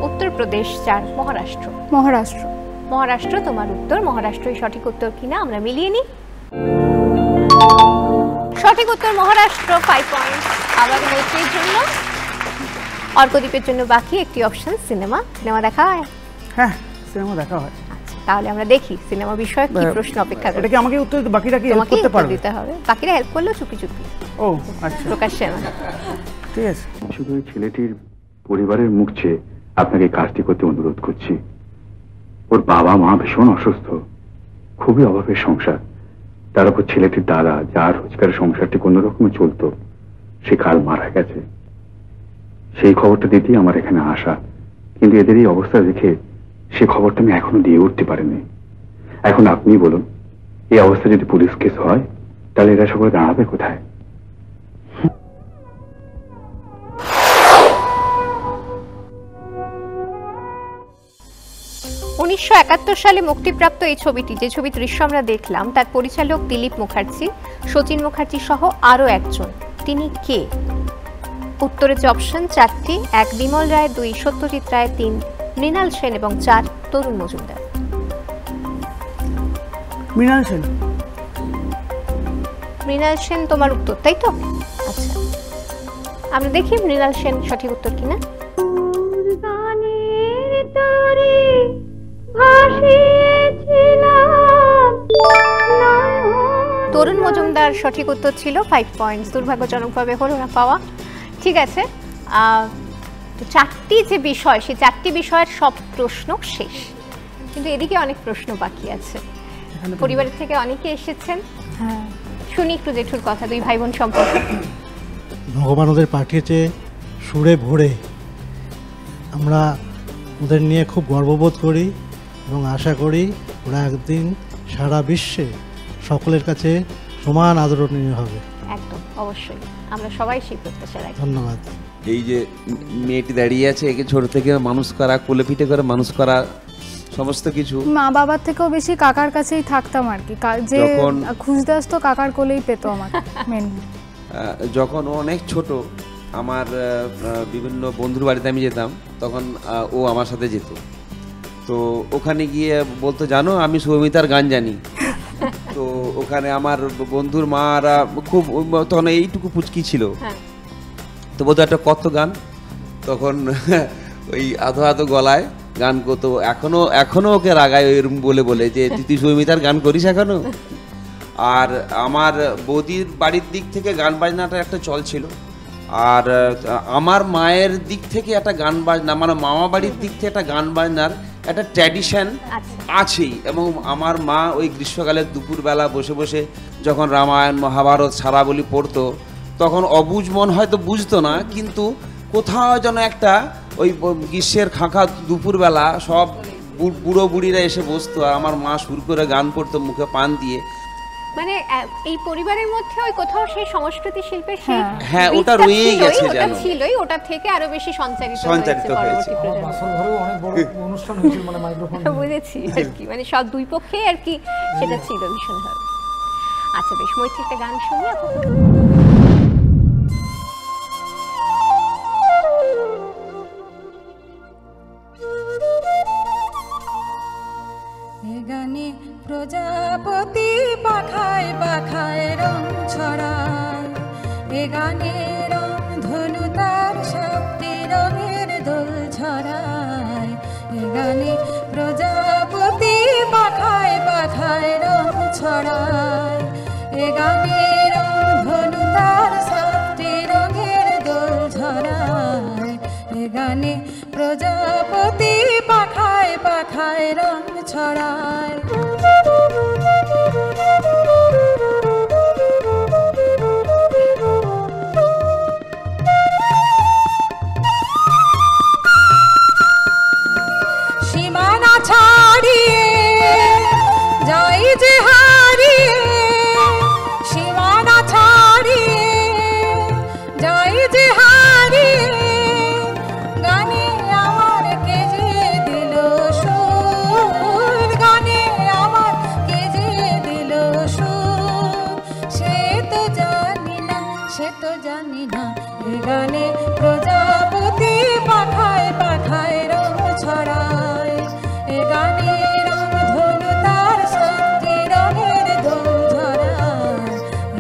উত্তরপ্রদেশ, 4 মহারাষ্ট্র। মহারাষ্ট্র। মহারাষ্ট্র তোমার উত্তর। মহারাষ্ট্রই সঠিক উত্তর কিনা আমরা মিলিয়ে নিই। সঠিক উত্তর মহারাষ্ট্র, 5 পয়েন্ট আবার মৈত্রীর জন্য। অর্কদ্বীপের জন্য বাকি একটি অপশন সিনেমা। সিনেমা দেখা হয়? হ্যাঁ, সিনেমা দেখা হয়। আচ্ছা, তাহলে আমরা দেখি সিনেমা বিষয়ক কি প্রশ্ন অপেক্ষা করে। এটা কি আমাকে উত্তর, বাকিরা কি হেল্প করতে পারবে? দিতে হবে, বাকিরা হেল্প করলেও চুপি চুপি। ও আচ্ছা, প্রকাশ্যে না। ঠিক আছে। শুধু ওই ছেলেটির পরিবারের মুখ চেয়ে আপনাকে কাজটি করতে অনুরোধ করছি। ওর বাবা মা ভীষণ অসুস্থ, খুবই অভাবের সংসার। তার উপর ছেলেটির দাদা, যার রোজগারের সংসারটি কোন রকমে চলতো, সে কাল মারা গেছে। সেই খবরটা দিতেই আমার এখানে আসা, কিন্তু এদের এই অবস্থা দেখে সে খবরটা আমি এখনো দিয়ে উঠতে পারিনি। এখন আপনি বলুন, এই অবস্থা যদি পুলিশ কেস হয় তাহলে এরা সকলে দাঁড়াবে কোথায়? 1971 সালে মুক্তিপ্রাপ্ত এই ছবিটি, যে ছবি দৃশ্য আমরা দেখলাম, তার পরিচালক দিলীপ মুখার্জি, শচীন মুখার্জি সহ আরও একজন। তিনি কে? উত্তরের যে অপশন 4টি: 1 বিমল রায়, 2 সত্যজিৎ রায়, 3 মৃণাল সেন এবং 4 তরুণ মজুমদার। মৃণাল সেন। মৃণাল সেন তোমার উত্তর, তাই তো? আচ্ছা, আমরা দেখি মৃণাল সেন সঠিক উত্তর কিনা। তরুণ মজুমদার সঠিক উত্তর ছিল। 5 পয়েন্টস দুর্ভাগ্যজনকভাবে হলো না পাওয়া। ঠিক আছে, তো 4টি যে বিষয়, সেই 4টি বিষয়ের সব প্রশ্ন শেষ, কিন্তু এদিকে অনেক প্রশ্ন বাকি আছে। পরিবারের থেকে অনেকে এসেছেন। হ্যাঁ, শুনি একটু জেঠুর কথা, 2 ভাই বোন সম্পর্কে। ভগবান ওদের পাঠিয়েছে সুরে ভরে। আমরা ওদের নিয়ে খুব গর্ববোধ করি এবং আশা করি ওরা একদিন সারা বিশ্বে সকলের কাছে সমান আদরণীয় হবে। একদম, অবশ্যই, আমরা সবাই সেই প্রত্যাশা রাখি। ধন্যবাদ। এই যে মেয়েটি দাঁড়িয়ে আছে, একে ছোট থেকে মানুষ করা, কোলে পিঠে করে মানুষ করা, সমস্ত কিছু মা বাবার থেকেও বেশি কাকার কাছেই থাকতাম আর কি। যে খুঁজতে আসতো কাকার কোলেই পেতো আমার মেনলি। যখন ও অনেক ছোট, আমার বিভিন্ন বন্ধুর বাড়িতে আমি যেতাম, তখন ও আমার সাথে যেত। তো ওখানে গিয়ে বলতো, জানো আমি সৌমিতার গান জানি। তো ওখানে আমার বন্ধুর মারা খুব, তখন এইটুকু পুচকি ছিল, তো বলতো একটা কত গান, তখন ওই আধো আধো গলায় গান করতো। এখনো ওকে রাগায় ওইরকম বলে বলে যে তুই সৌমিতার গান করিস এখনো। আর আমার বৌদির বাড়ির দিক থেকে গান বাজনাটা একটা চল ছিল, আর আমার মায়ের দিক থেকে একটা গান বাজনা, মানে মামা বাড়ির দিক থেকে একটা গান বাজনার একটা ট্র্যাডিশন আছেই। এবং আমার মা ওই গ্রীষ্মকালের দুপুরবেলা বসে বসে যখন রামায়ণ মহাভারত সারাবলি পড়তো, তখন অবুঝ মন হয়তো বুঝতো না, কিন্তু কোথাও যেন একটা ওই গ্রীষ্মের খাঁখা দুপুরবেলা সব বুড়ো বুড়িরা এসে বসতো, আর আমার মা সুর করে গান পড়তো মুখে পান দিয়ে। মানে এই পরিবারের মধ্যে ওই কোথাও সেই সংস্কৃতি শিল্পের সেই হ্যাঁ, ওটা রয়েই গেছে, জানো, ছিলই, ওটা থেকে আরো বেশি সঞ্চারিত হয়েছে। অনেক বড় অনুষ্ঠান হয়েছিল, মানে মাইক্রোফোন বুঝেছি আর কি, মানে সব দুই পক্ষে আর কি সেটা ছিল ভীষণভাবে। আচ্ছা বেশ, মৈত্রী একটা গান শুনি আপাতত। গানে প্রজাপতি পাখায় পাখায় রং ছড়ায়, এ গানে রং ধনু তার শক্তি রঙের গানে প্রজাপতি পাখায় পাখায় রং ছড়ায়, এ গানে রং ধনু তার সাতটি রঙের দোল ঝরায়, এ গানে প্রজাপতি পাখায় পাখায় রং ছড়ায়। সীমানা ছাড়িয়ে যাই যে হারিয়ে, সীমানা ছাড়িয়ে যাই যে হারিয়ে, গানে আমার কে যে দিল সুর, গানে আমার কে যে দিল সুর, সে তো জানি না, সে তো জানি না, এ গানে প্রজাপতি পাখায় পাখায় রং ছড়ায়, এ গানে রং ধনু তার সাতটি রঙের দোল ঝরায়,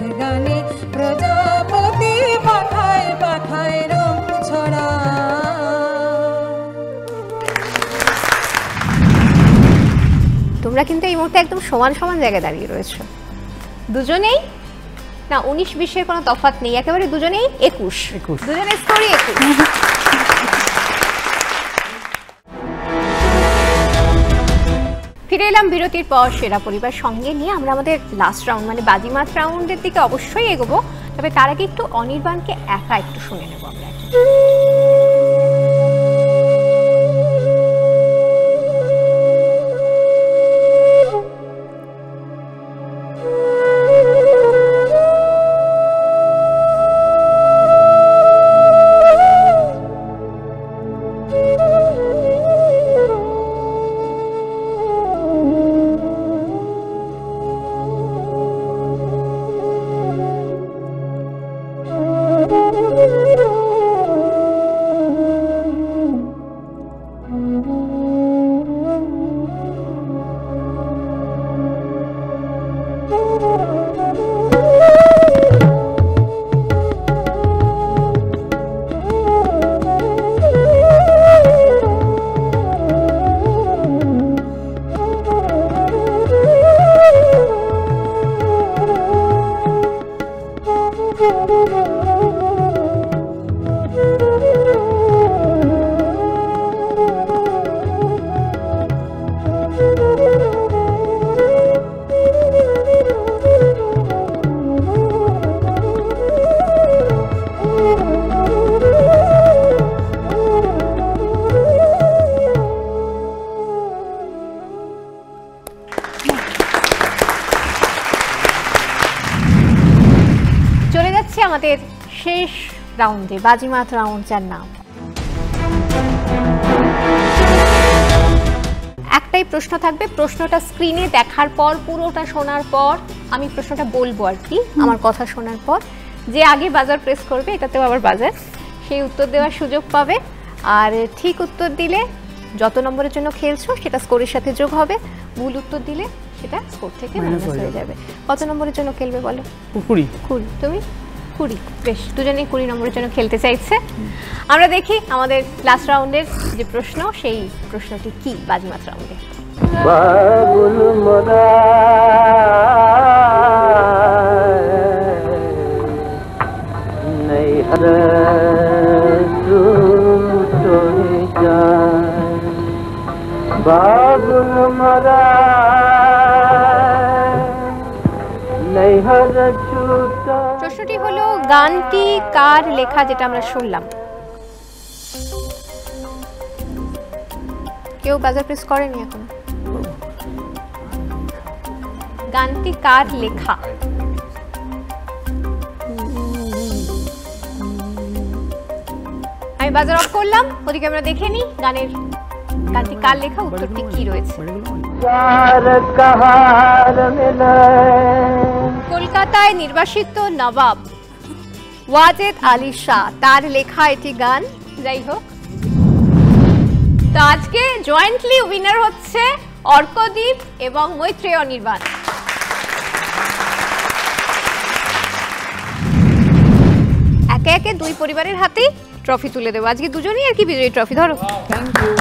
এ গানে প্রজাপতি পাখায় পাখায় রং ছড়ায়। তোমরা কিন্তু এই মুহূর্তে একদম সমান সমান জায়গায় দাঁড়িয়ে রয়েছো দুজনেই, না 19-20-এর কোনো তফাৎ নেই, একেবারে দুজনেই 21, দুজনের স্কোরই 21। ফিরে এলাম বিরতির পর সেরা পরিবার সঙ্গে নিয়ে। আমরা আমাদের লাস্ট রাউন্ড মানে বাজিমাত রাউন্ডের দিকে অবশ্যই এগোবো, তবে তার আগে একটু অনির্বাণকে একা একটু শুনে নেবো আমরা। আমাদের শেষ রাউন্ডে বাজিমাত রাউন্ড, যার নাম একটাই প্রশ্ন থাকবে। প্রশ্নটা স্ক্রিনে দেখার পর, পুরোটা শোনার পর আমি প্রশ্নটা বলবো আর কি, আমার কথা শোনার পর যে আগে বাজার প্রেস করবে, এটাতেও আবার বাজার, সেই উত্তর দেওয়ার সুযোগ পাবে। আর ঠিক উত্তর দিলে যত নম্বরের জন্য খেলছো সেটা স্কোরের সাথে যোগ হবে, ভুল উত্তর দিলে সেটা স্কোর থেকে মাইনাস হয়ে যাবে। কত নম্বরের জন্য খেলবে বলো? 20। তুমি 20, বেশ, দুজনেই 20 নম্বরের জন্য খেলতে চাইছে। আমরা দেখি আমাদের লাস্ট রাউন্ডের যে প্রশ্ন, সেই প্রশ্নটি কি বাজিমাত রাউন্ডে। বাবুল মোরা নৈহর টুটে যায়, বাবুল মোরা নৈহর ছুটা। প্রশ্নটি হলো গানটি কার লেখা, যেটা আমরা শুনলাম। কেউ বাজার প্রেস করেনি এখন? গানটি কার লেখা? আমি বাজার অফ করলাম, ওদিকে আমরা দেখে নিই গানটি কার লেখা, উত্তরটি কি রয়েছে। কলকাতায় নির্বাসিত নবাব ওয়াজেদ আলী শাহ, তার লেখা এটি গান। যাই হোক, তো আজকে জয়েন্টলি উইনার হচ্ছে অর্কদীপ এবং মৈত্রেয় অনির্বাণ। একে একে দুই পরিবারের হাতেই ট্রফি তুলে দেবো আজকে দুজনেই আর কি, বিজয়ী ট্রফি। ধরো। Thank you.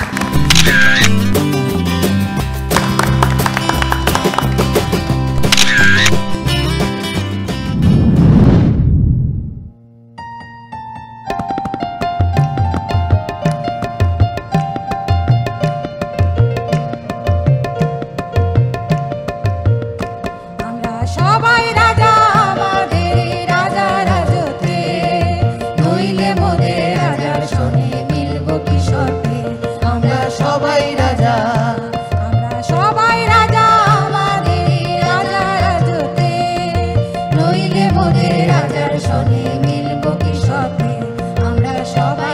সবাই